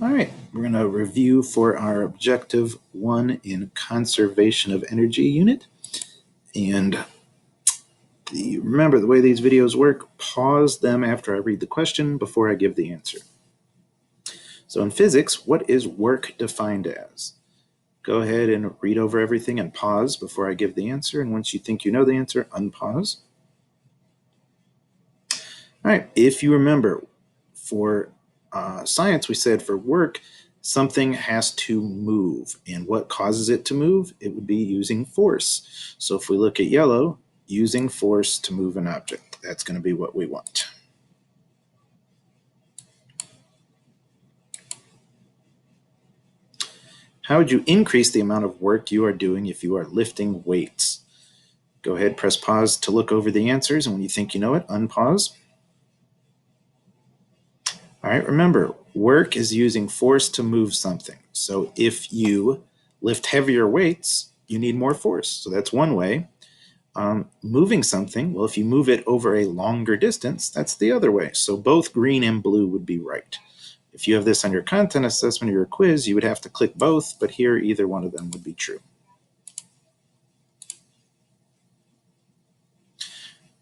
All right, we're going to review for our objective 1 in conservation of energy unit. And remember, the way these videos work, pause them after I read the question before I give the answer. So in physics, what is work defined as? Go ahead and read over everything and pause before I give the answer. And once you think you know the answer, unpause. All right, if you remember, for science, we said for work, something has to move. And what causes it to move? It would be using force. So if we look at yellow, using force to move an object, that's going to be what we want. How would you increase the amount of work you are doing if you are lifting weights? Go ahead, press pause to look over the answers, and when you think you know it, unpause. All right, remember, work is using force to move something. So if you lift heavier weights, you need more force. So that's one way. Moving something, well, if you move it over a longer distance, that's the other way. So both green and blue would be right. If you have this on your content assessment or your quiz, you would have to click both, but here either one of them would be true.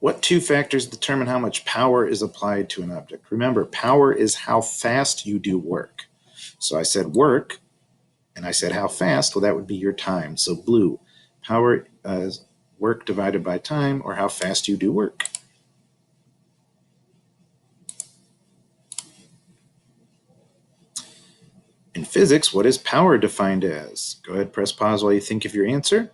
What two factors determine how much power is applied to an object? Remember, power is how fast you do work. So I said work, and I said how fast, well, that would be your time. So blue, power is work divided by time, or how fast you do work. In physics, what is power defined as? Go ahead, press pause while you think of your answer.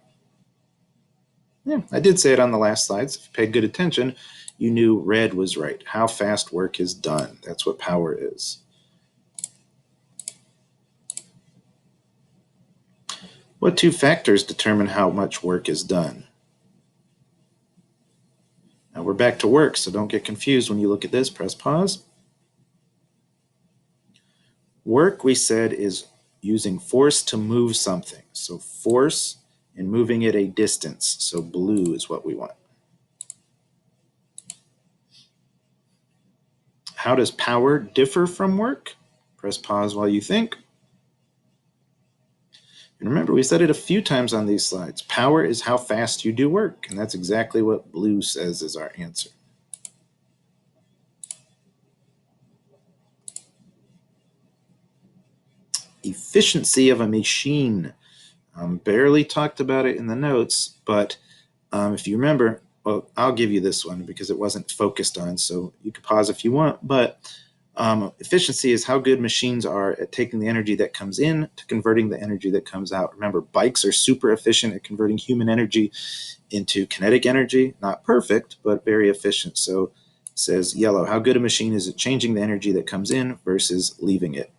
Yeah, I did say it on the last slides. If you paid good attention, you knew red was right. How fast work is done. That's what power is. What two factors determine how much work is done? Now we're back to work, so don't get confused when you look at this. Press pause. Work, we said, is using force to move something. So force and moving it a distance. So blue is what we want. How does power differ from work? Press pause while you think. And remember, we said it a few times on these slides. Power is how fast you do work, and that's exactly what blue says is our answer. Efficiency of a machine. Barely talked about it in the notes, but if you remember, well, I'll give you this one because it wasn't focused on, so you can pause if you want, but efficiency is how good machines are at taking the energy that comes in to converting the energy that comes out. Remember, bikes are super efficient at converting human energy into kinetic energy. Not perfect, but very efficient. So it says yellow, how good a machine is at changing the energy that comes in versus leaving it.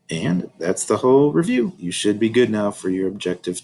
And that's the whole review. You should be good now for your objective 2.